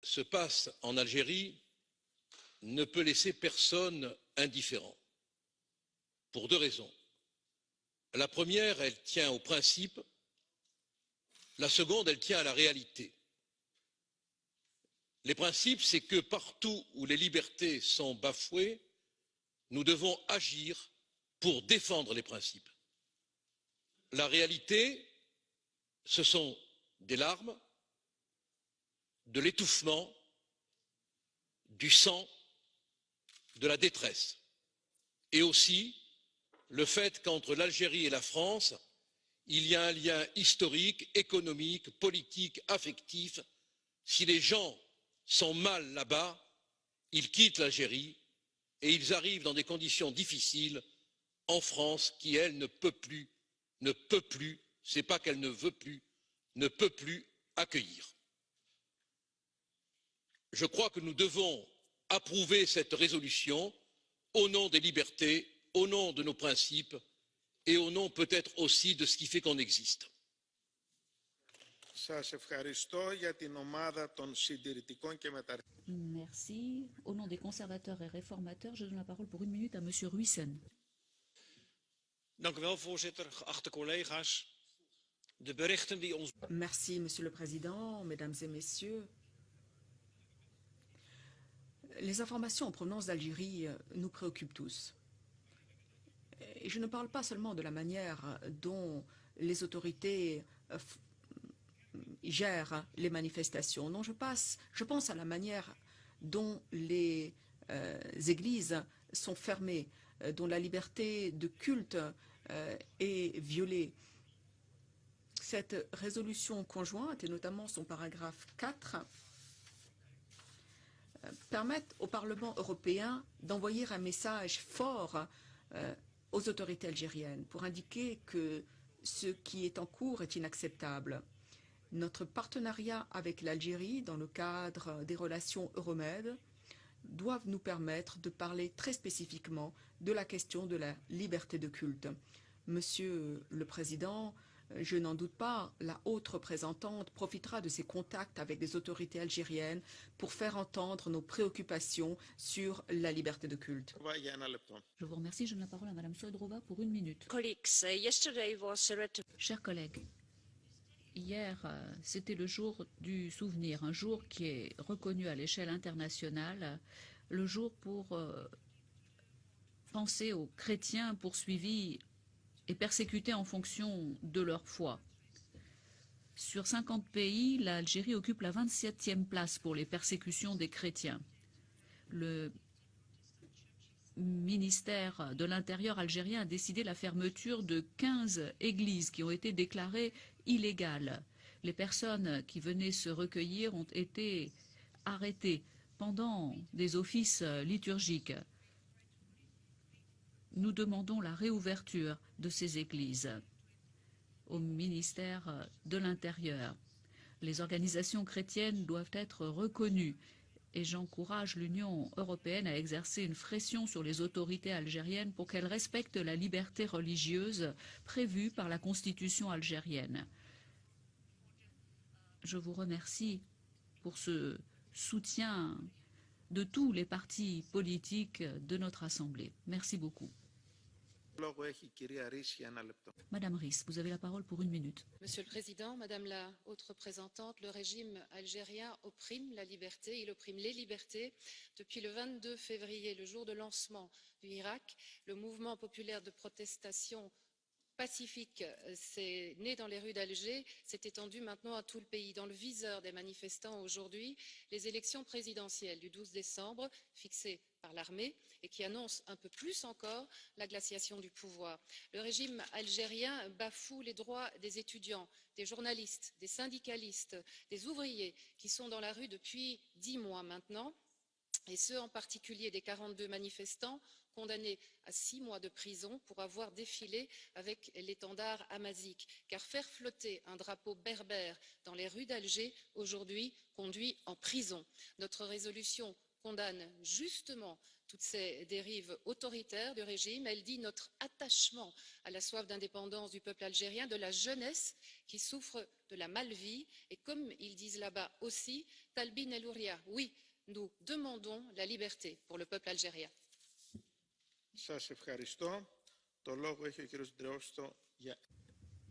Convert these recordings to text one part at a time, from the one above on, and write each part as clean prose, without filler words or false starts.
se passe en Algérie ne peut laisser personne indifférent, pour deux raisons. La première, elle tient au principe, la seconde, elle tient à la réalité. Les principes, c'est que partout où les libertés sont bafouées, nous devons agir pour défendre les principes. La réalité, ce sont des larmes, de l'étouffement, du sang, de la détresse, et aussi le fait qu'entre l'Algérie et la France, il y a un lien historique, économique, politique, affectif. Si les gens sont mal là-bas, ils quittent l'Algérie et ils arrivent dans des conditions difficiles en France qui, elle, ne peut plus, c'est pas qu'elle ne veut plus, ne peut plus accueillir. Je crois que nous devons approuver cette résolution au nom des libertés, au nom de nos principes et au nom peut-être aussi de ce qui fait qu'on existe. Merci. Au nom des conservateurs et réformateurs, je donne la parole pour 1 minute à Monsieur Ruijsen. Dank u wel, voorzitter, geachte collega's. De berichten die ons... Merci, Monsieur le Président, Mesdames et Messieurs. Les informations en provenance d'Algérie nous préoccupent tous. Et je ne parle pas seulement de la manière dont les autorités gèrent les manifestations. Non, je pense à la manière dont les églises sont fermées, dont la liberté de culte est violée. Cette résolution conjointe, et notamment son paragraphe 4, permettent au Parlement européen d'envoyer un message fort aux autorités algériennes pour indiquer que ce qui est en cours est inacceptable. Notre partenariat avec l'Algérie dans le cadre des relations Euromed doivent nous permettre de parler très spécifiquement de la question de la liberté de culte. Monsieur le Président, je n'en doute pas, la haute représentante profitera de ses contacts avec les autorités algériennes pour faire entendre nos préoccupations sur la liberté de culte. Je vous remercie. Je donne la parole à Madame Soidrova pour 1 minute. Chers collègues, hier, c'était le jour du souvenir, un jour qui est reconnu à l'échelle internationale, le jour pour penser aux chrétiens poursuivis et persécutés en fonction de leur foi. Sur 50 pays, l'Algérie occupe la 27e place pour les persécutions des chrétiens. Le ministère de l'Intérieur algérien a décidé la fermeture de 15 églises qui ont été déclarées illégales. Les personnes qui venaient se recueillir ont été arrêtées pendant des offices liturgiques. Nous demandons la réouverture de ces églises au ministère de l'Intérieur. Les organisations chrétiennes doivent être reconnues et j'encourage l'Union européenne à exercer une pression sur les autorités algériennes pour qu'elles respectent la liberté religieuse prévue par la Constitution algérienne. Je vous remercie pour ce soutien de tous les partis politiques de notre Assemblée. Merci beaucoup. Madame Ries, vous avez la parole pour 1 minute. Monsieur le Président, Madame la Haute Représentante, le régime algérien opprime la liberté, il opprime les libertés. Depuis le 22 février, le jour de lancement du Hirak, le mouvement populaire de protestation pacifique né dans les rues d'Alger, s'est étendu maintenant à tout le pays. Dans le viseur des manifestants aujourd'hui, les élections présidentielles du 12 décembre, fixées par l'armée et qui annoncent un peu plus encore la glaciation du pouvoir. Le régime algérien bafoue les droits des étudiants, des journalistes, des syndicalistes, des ouvriers qui sont dans la rue depuis 10 mois maintenant, et ceux en particulier des 42 manifestants condamnés à 6 mois de prison pour avoir défilé avec l'étendard amazique. Car faire flotter un drapeau berbère dans les rues d'Alger aujourd'hui conduit en prison. Notre résolution condamne justement toutes ces dérives autoritaires du régime. Elle dit notre attachement à la soif d'indépendance du peuple algérien, de la jeunesse qui souffre de la malvie. Et comme ils disent là-bas aussi, Talbin El Ouria, oui, nous demandons la liberté pour le peuple algérien.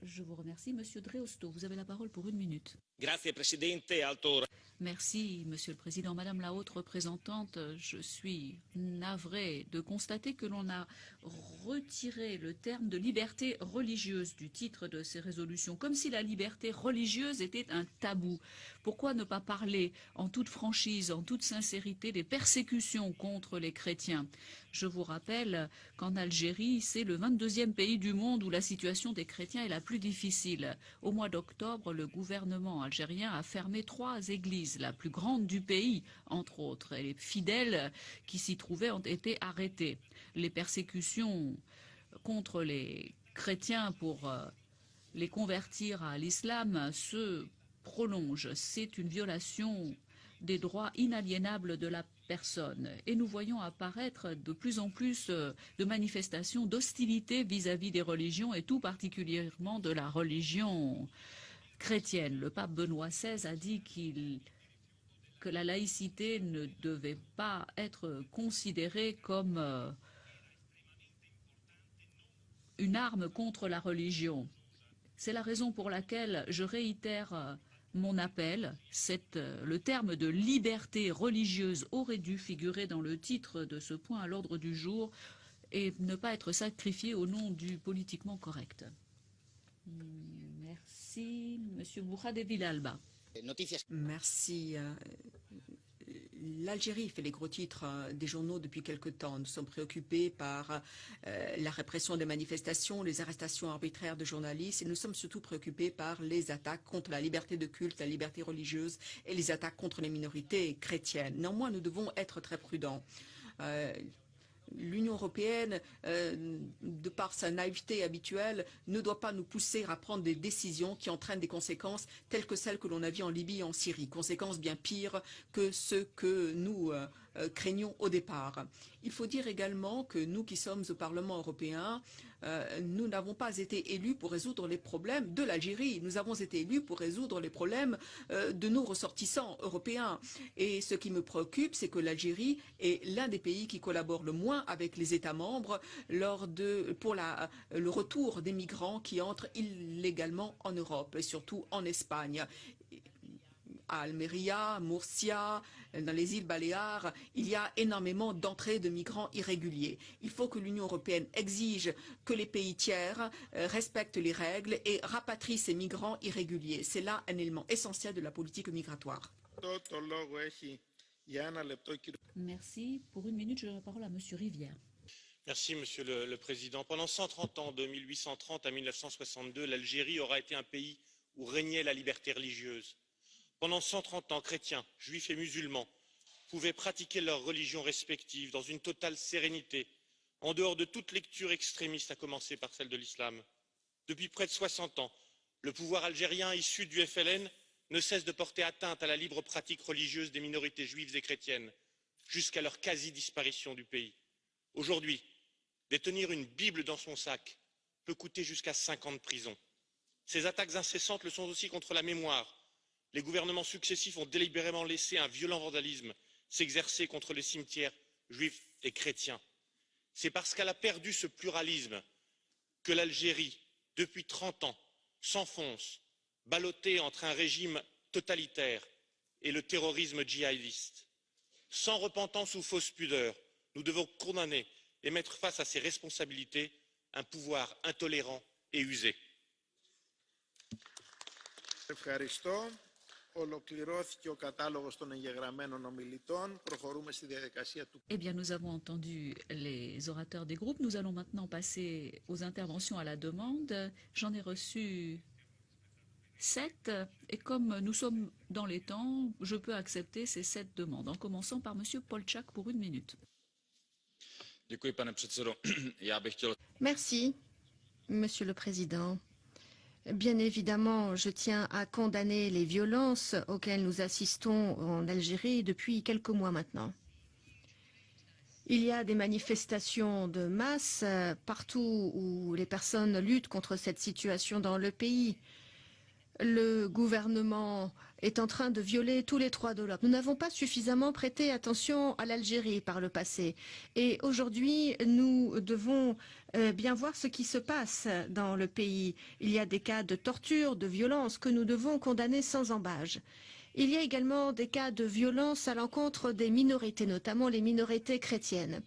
Je vous remercie. Monsieur Dreosto, vous avez la parole pour 1 minute. Grazie Presidente, Alto. Merci, Monsieur le Président. Madame la Haute Représentante, je suis navrée de constater que l'on a retiré le terme de liberté religieuse du titre de ces résolutions, comme si la liberté religieuse était un tabou. Pourquoi ne pas parler en toute franchise, en toute sincérité des persécutions contre les chrétiens? Je vous rappelle qu'en Algérie, c'est le 22e pays du monde où la situation des chrétiens est la plus difficile. Au mois d'octobre, le gouvernement algérien a fermé 3 églises, la plus grande du pays, entre autres. Et les fidèles qui s'y trouvaient ont été arrêtés. Les persécutions contre les chrétiens pour les convertir à l'islam se prolongent. C'est une violation des droits inaliénables de la personne. Et nous voyons apparaître de plus en plus de manifestations d'hostilité vis-à-vis des religions et tout particulièrement de la religion chrétienne. Le pape Benoît XVI a dit que la laïcité ne devait pas être considérée comme une arme contre la religion. C'est la raison pour laquelle je réitère mon appel. Le terme de liberté religieuse aurait dû figurer dans le titre de ce point à l'ordre du jour et ne pas être sacrifié au nom du politiquement correct. Merci. Monsieur Bourra de Villalba. Merci. L'Algérie fait les gros titres des journaux depuis quelque temps. Nous sommes préoccupés par la répression des manifestations, les arrestations arbitraires de journalistes et nous sommes surtout préoccupés par les attaques contre la liberté de culte, la liberté religieuse et les attaques contre les minorités chrétiennes. Néanmoins, nous devons être très prudents. L'Union européenne, de par sa naïveté habituelle, ne doit pas nous pousser à prendre des décisions qui entraînent des conséquences telles que celles que l'on a vues en Libye et en Syrie, conséquences bien pires que ce que nous craignons au départ. Il faut dire également que nous qui sommes au Parlement européen, nous n'avons pas été élus pour résoudre les problèmes de l'Algérie. Nous avons été élus pour résoudre les problèmes de nos ressortissants européens. Et ce qui me préoccupe, c'est que l'Algérie est l'un des pays qui collabore le moins avec les États membres pour le retour des migrants qui entrent illégalement en Europe, et surtout en Espagne. À Almeria, Murcia, dans les îles Baléares, il y a énormément d'entrées de migrants irréguliers. Il faut que l'Union européenne exige que les pays tiers respectent les règles et rapatrient ces migrants irréguliers. C'est là un élément essentiel de la politique migratoire. Merci. Pour 1 minute, je donne la parole à Monsieur Rivière. Merci, Monsieur le Président. Pendant 130 ans, de 1830 à 1962, l'Algérie aura été un pays où régnait la liberté religieuse. Pendant 130 ans, chrétiens, juifs et musulmans pouvaient pratiquer leurs religions respectives dans une totale sérénité, en dehors de toute lecture extrémiste, à commencer par celle de l'islam. Depuis près de 60 ans, le pouvoir algérien issu du FLN ne cesse de porter atteinte à la libre pratique religieuse des minorités juives et chrétiennes, jusqu'à leur quasi-disparition du pays. Aujourd'hui, détenir une Bible dans son sac peut coûter jusqu'à 5 ans de prison. Ces attaques incessantes le sont aussi contre la mémoire. Les gouvernements successifs ont délibérément laissé un violent vandalisme s'exercer contre les cimetières juifs et chrétiens. C'est parce qu'elle a perdu ce pluralisme que l'Algérie, depuis 30 ans, s'enfonce, ballottée entre un régime totalitaire et le terrorisme djihadiste. Sans repentance ou fausse pudeur, nous devons condamner et mettre face à ses responsabilités un pouvoir intolérant et usé. Eh bien, nous avons entendu les orateurs des groupes. Nous allons maintenant passer aux interventions à la demande. J'en ai reçu 7. Et comme nous sommes dans les temps, je peux accepter ces 7 demandes. En commençant par Monsieur Polčák pour 1 minute. Merci, Monsieur le Président. Bien évidemment, je tiens à condamner les violences auxquelles nous assistons en Algérie depuis quelques mois maintenant. Il y a des manifestations de masse partout où les personnes luttent contre cette situation dans le pays. Le gouvernement est en train de violer tous les droits de l'homme. Nous n'avons pas suffisamment prêté attention à l'Algérie par le passé. Et aujourd'hui, nous devons bien voir ce qui se passe dans le pays. Il y a des cas de torture, de violence que nous devons condamner sans ambages. Il y a également des cas de violence à l'encontre des minorités, notamment les minorités chrétiennes.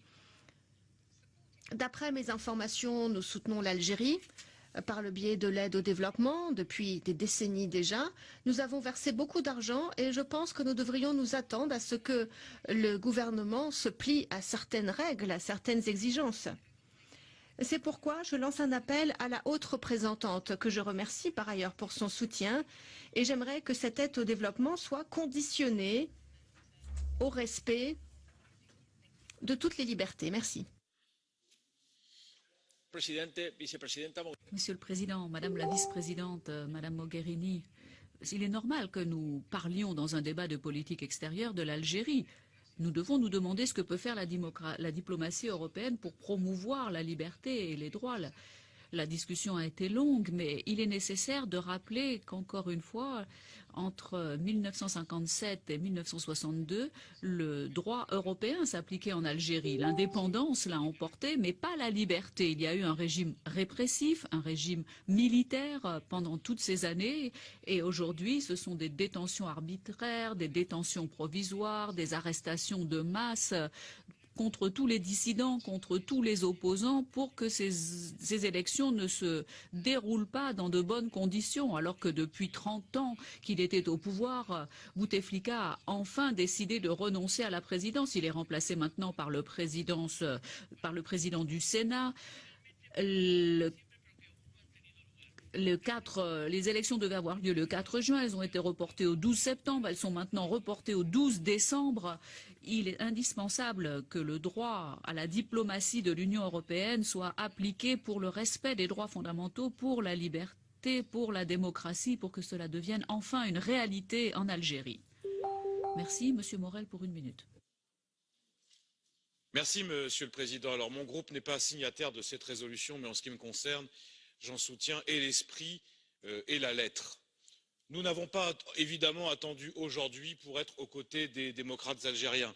D'après mes informations, nous soutenons l'Algérie par le biais de l'aide au développement depuis des décennies déjà. Nous avons versé beaucoup d'argent et je pense que nous devrions nous attendre à ce que le gouvernement se plie à certaines règles, à certaines exigences. C'est pourquoi je lance un appel à la haute représentante, que je remercie par ailleurs pour son soutien, et j'aimerais que cette aide au développement soit conditionnée au respect de toutes les libertés. Merci. Monsieur le Président, Madame la Vice-présidente, Madame Mogherini, il est normal que nous parlions dans un débat de politique extérieure de l'Algérie. Nous devons nous demander ce que peut faire la diplomatie européenne pour promouvoir la liberté et les droits. La discussion a été longue, mais il est nécessaire de rappeler qu'encore une fois, entre 1957 et 1962, le droit européen s'appliquait en Algérie. L'indépendance l'a emporté, mais pas la liberté. Il y a eu un régime répressif, un régime militaire pendant toutes ces années. Et aujourd'hui, ce sont des détentions arbitraires, des détentions provisoires, des arrestations de masse contre tous les dissidents, contre tous les opposants, pour que ces élections ne se déroulent pas dans de bonnes conditions, alors que depuis 30 ans qu'il était au pouvoir, Bouteflika a enfin décidé de renoncer à la présidence. Il est remplacé maintenant par le président du Sénat. Les élections devaient avoir lieu le 4 juin, elles ont été reportées au 12 septembre, elles sont maintenant reportées au 12 décembre. Il est indispensable que le droit à la diplomatie de l'Union européenne soit appliqué pour le respect des droits fondamentaux, pour la liberté, pour la démocratie, pour que cela devienne enfin une réalité en Algérie. Merci, Monsieur Morel, pour 1 minute. Merci, Monsieur le Président. Alors, mon groupe n'est pas signataire de cette résolution, mais en ce qui me concerne, j'en soutiens et l'esprit et la lettre. Nous n'avons pas évidemment attendu aujourd'hui pour être aux côtés des démocrates algériens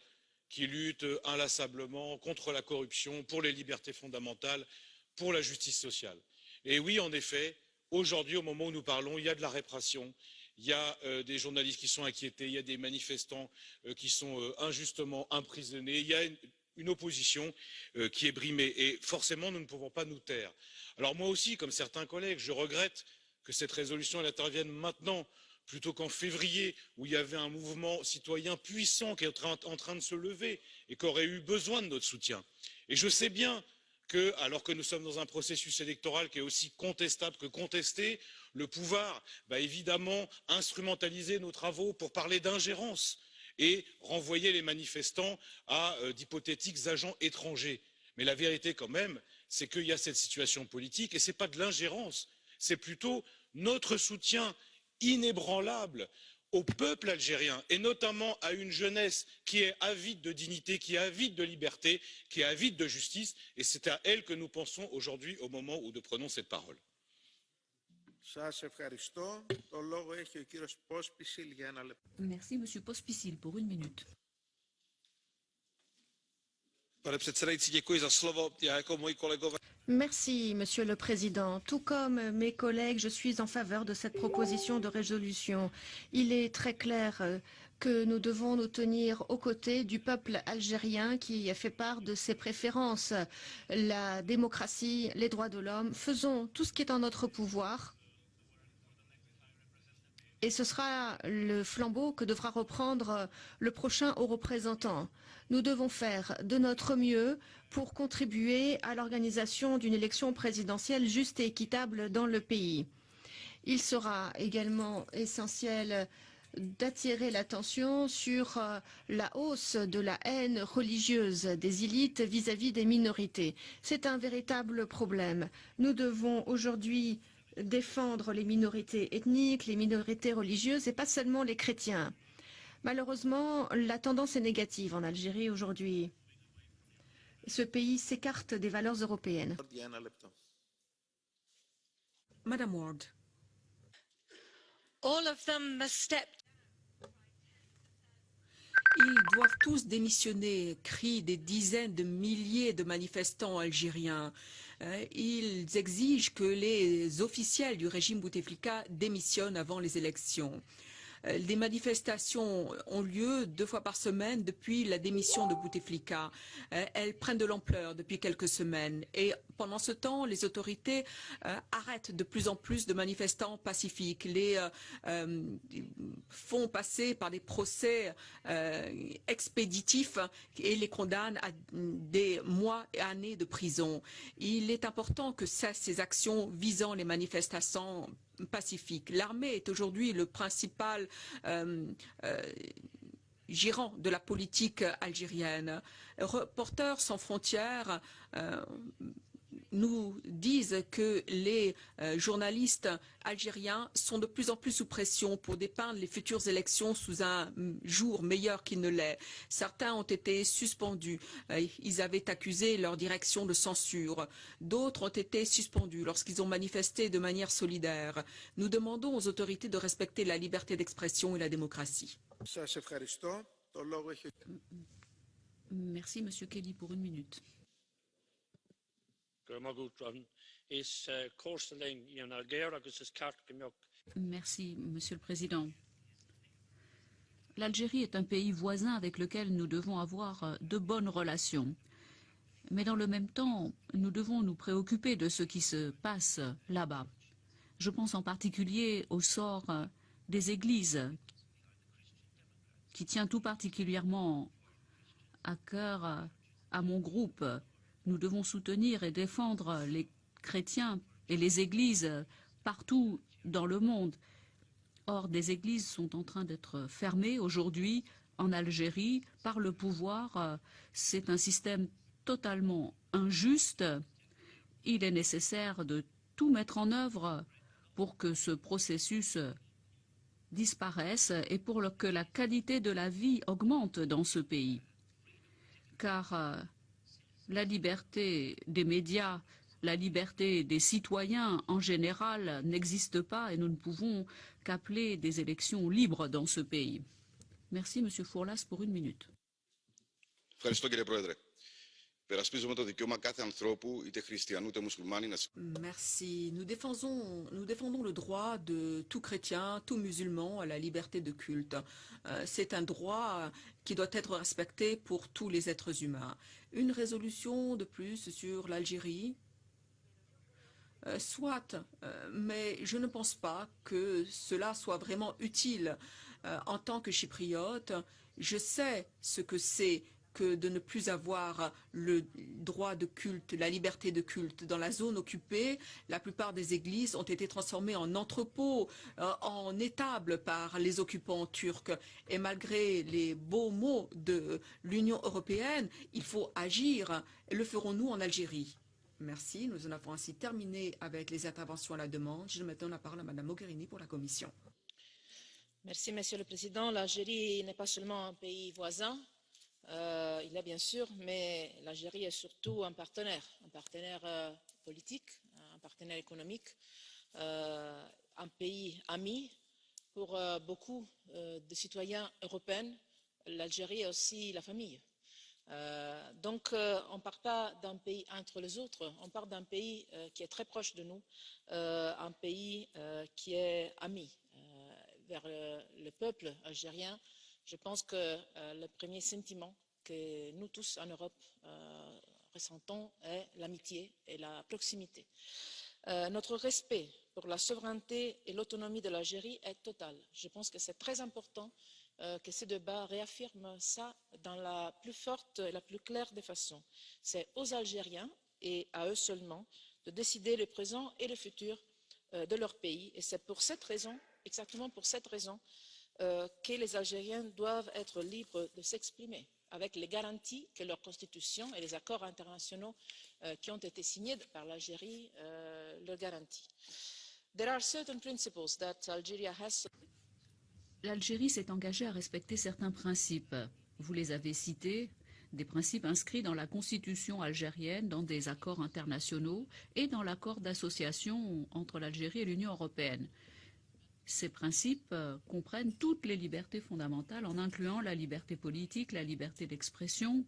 qui luttent inlassablement contre la corruption, pour les libertés fondamentales, pour la justice sociale. Et oui, en effet, aujourd'hui, au moment où nous parlons, il y a de la répression, il y a des journalistes qui sont inquiétés, il y a des manifestants qui sont injustement emprisonnés, il y a une opposition qui est brimée et forcément nous ne pouvons pas nous taire. Alors moi aussi, comme certains collègues, je regrette que cette résolution intervienne maintenant plutôt qu'en février où il y avait un mouvement citoyen puissant qui est en train de se lever et qui aurait eu besoin de notre soutien. Et je sais bien que, alors que nous sommes dans un processus électoral qui est aussi contestable que contesté, le pouvoir va évidemment instrumentaliser nos travaux pour parler d'ingérence et renvoyer les manifestants à d'hypothétiques agents étrangers. Mais la vérité quand même, c'est qu'il y a cette situation politique et ce n'est pas de l'ingérence, c'est plutôt notre soutien inébranlable au peuple algérien et notamment à une jeunesse qui est avide de dignité, qui est avide de liberté, qui est avide de justice et c'est à elle que nous pensons aujourd'hui au moment où nous prenons cette parole. Merci, Monsieur Pospíšil, pour 1 minute. Merci, Monsieur le Président. Tout comme mes collègues, je suis en faveur de cette proposition de résolution. Il est très clair que nous devons nous tenir aux côtés du peuple algérien qui fait part de ses préférences. La démocratie, les droits de l'homme, faisons tout ce qui est en notre pouvoir. Et ce sera le flambeau que devra reprendre le prochain haut représentant. Nous devons faire de notre mieux pour contribuer à l'organisation d'une élection présidentielle juste et équitable dans le pays. Il sera également essentiel d'attirer l'attention sur la hausse de la haine religieuse des élites vis-à-vis des minorités. C'est un véritable problème. Nous devons aujourd'hui défendre les minorités ethniques, les minorités religieuses et pas seulement les chrétiens. Malheureusement, la tendance est négative en Algérie aujourd'hui. ce pays s'écarte des valeurs européennes. Madame Ward. All of them must step. Ils doivent tous démissionner, crient des dizaines de milliers de manifestants algériens. Ils exigent que les officiels du régime Bouteflika démissionnent avant les élections. Des manifestations ont lieu 2 fois par semaine depuis la démission de Bouteflika. Elles prennent de l'ampleur depuis quelques semaines. Et pendant ce temps, les autorités arrêtent de plus en plus de manifestants pacifiques, les font passer par des procès expéditifs et les condamnent à des mois et années de prison. Il est important que cessent ces actions visant les manifestants pacifique. L'armée est aujourd'hui le principal gérant de la politique algérienne. Reporters sans frontières nous disent que les journalistes algériens sont de plus en plus sous pression pour dépeindre les futures élections sous un jour meilleur qu'il ne l'est. Certains ont été suspendus. Ils avaient accusé leur direction de censure. D'autres ont été suspendus lorsqu'ils ont manifesté de manière solidaire. Nous demandons aux autorités de respecter la liberté d'expression et la démocratie. Merci, Monsieur Kelly, pour 1 minute. Merci, Monsieur le Président. L'Algérie est un pays voisin avec lequel nous devons avoir de bonnes relations. Mais dans le même temps, nous devons nous préoccuper de ce qui se passe là-bas. Je pense en particulier au sort des églises, qui tient tout particulièrement à cœur à mon groupe. Nous devons soutenir et défendre les chrétiens et les églises partout dans le monde. Or, des églises sont en train d'être fermées aujourd'hui en Algérie par le pouvoir. C'est un système totalement injuste. Il est nécessaire de tout mettre en œuvre pour que ce processus disparaisse et pour que la qualité de la vie augmente dans ce pays. Car la liberté des médias, la liberté des citoyens en général n'existe pas et nous ne pouvons qu'appeler des élections libres dans ce pays. Merci, Monsieur Fourlas, pour 1 minute. Merci. Nous défendons le droit de tout chrétien, tout musulman à la liberté de culte. C'est un droit qui doit être respecté pour tous les êtres humains. Une résolution de plus sur l'Algérie, soit, mais je ne pense pas que cela soit vraiment utile. En tant que chypriote, je sais ce que c'est que de ne plus avoir le droit de culte, la liberté de culte. Dans la zone occupée, la plupart des églises ont été transformées en entrepôts, en étables par les occupants turcs. Et malgré les beaux mots de l'Union européenne, il faut agir. Le ferons-nous en Algérie? Merci. Nous en avons ainsi terminé avec les interventions à la demande. Je maintenant la parole à Madame Mogherini pour la Commission. Merci, Monsieur le Président. L'Algérie n'est pas seulement un pays voisin, il est bien sûr, mais l'Algérie est surtout un partenaire politique, un partenaire économique, un pays ami pour beaucoup de citoyens européens. L'Algérie est aussi la famille. Donc on ne part pas d'un pays entre les autres, on part d'un pays qui est très proche de nous, un pays qui est ami vers le peuple algérien. Je pense que le premier sentiment que nous tous en Europe ressentons est l'amitié et la proximité. Notre respect pour la souveraineté et l'autonomie de l'Algérie est total. Je pense que c'est très important que ce débat réaffirme ça dans la plus forte et la plus claire des façons. C'est aux Algériens et à eux seulement de décider le présent et le futur de leur pays. Et c'est pour cette raison, exactement pour cette raison, que les Algériens doivent être libres de s'exprimer avec les garanties que leur constitution et les accords internationaux qui ont été signés par l'Algérie leur garantissent. There are certain principles that Algeria has. L'Algérie s'est engagée à respecter certains principes. Vous les avez cités, des principes inscrits dans la constitution algérienne, dans des accords internationaux et dans l'accord d'association entre l'Algérie et l'Union européenne. Ces principes comprennent toutes les libertés fondamentales en incluant la liberté politique, la liberté d'expression,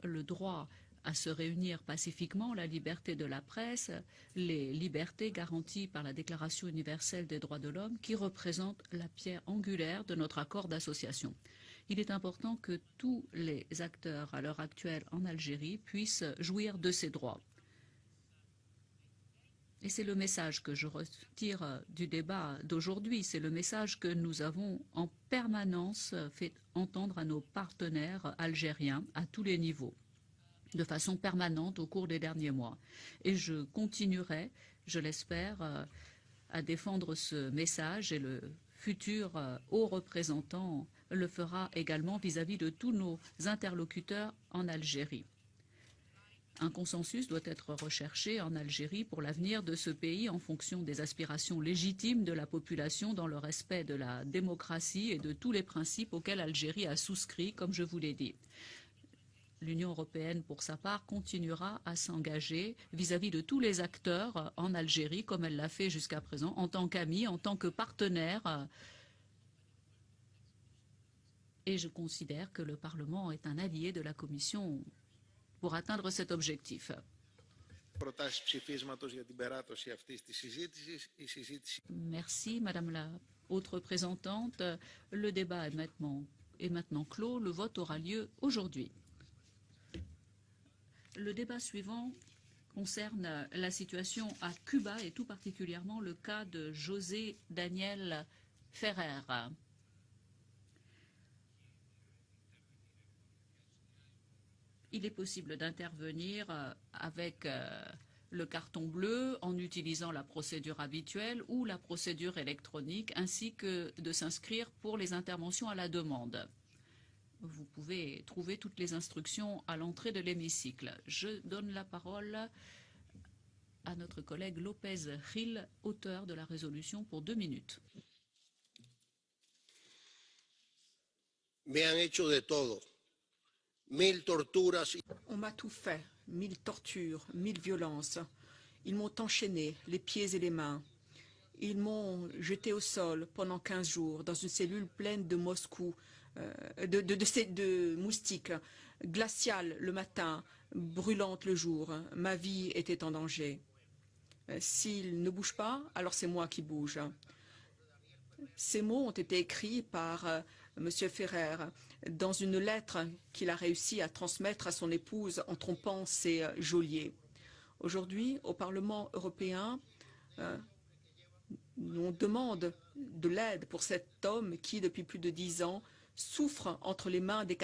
le droit à se réunir pacifiquement, la liberté de la presse, les libertés garanties par la Déclaration universelle des droits de l'homme qui représentent la pierre angulaire de notre accord d'association. Il est important que tous les acteurs à l'heure actuelle en Algérie puissent jouir de ces droits. Et c'est le message que je retire du débat d'aujourd'hui, c'est le message que nous avons en permanence fait entendre à nos partenaires algériens à tous les niveaux, de façon permanente au cours des derniers mois. Et je continuerai, je l'espère, à défendre ce message et le futur haut représentant le fera également vis-à-vis de tous nos interlocuteurs en Algérie. Un consensus doit être recherché en Algérie pour l'avenir de ce pays en fonction des aspirations légitimes de la population dans le respect de la démocratie et de tous les principes auxquels l'Algérie a souscrit, comme je vous l'ai dit. L'Union européenne, pour sa part, continuera à s'engager vis-à-vis de tous les acteurs en Algérie, comme elle l'a fait jusqu'à présent, en tant qu'amie, en tant que partenaire. Et je considère que le Parlement est un allié de la Commission pour atteindre cet objectif. Merci, Madame la haute représentante. Le débat est maintenant clos. Le vote aura lieu aujourd'hui. Le débat suivant concerne la situation à Cuba et tout particulièrement le cas de José Daniel Ferrer. Il est possible d'intervenir avec le carton bleu en utilisant la procédure habituelle ou la procédure électronique, ainsi que de s'inscrire pour les interventions à la demande. Vous pouvez trouver toutes les instructions à l'entrée de l'hémicycle. Je donne la parole à notre collègue López Gil, auteur de la résolution, pour 2 minutes. Me han hecho de todo. 1000 torturas. On m'a tout fait, 1000 tortures, 1000 violences. Ils m'ont enchaîné, les pieds et les mains. Ils m'ont jeté au sol pendant 15 jours dans une cellule pleine de de moustiques, glaciale le matin, brûlante le jour. Ma vie était en danger. S'ils ne bougent pas, alors c'est moi qui bouge. Ces mots ont été écrits par M. Ferrer dans une lettre qu'il a réussi à transmettre à son épouse en trompant ses geôliers. Aujourd'hui, au Parlement européen, on demande de l'aide pour cet homme qui, depuis plus de 10 ans, souffre entre les mains des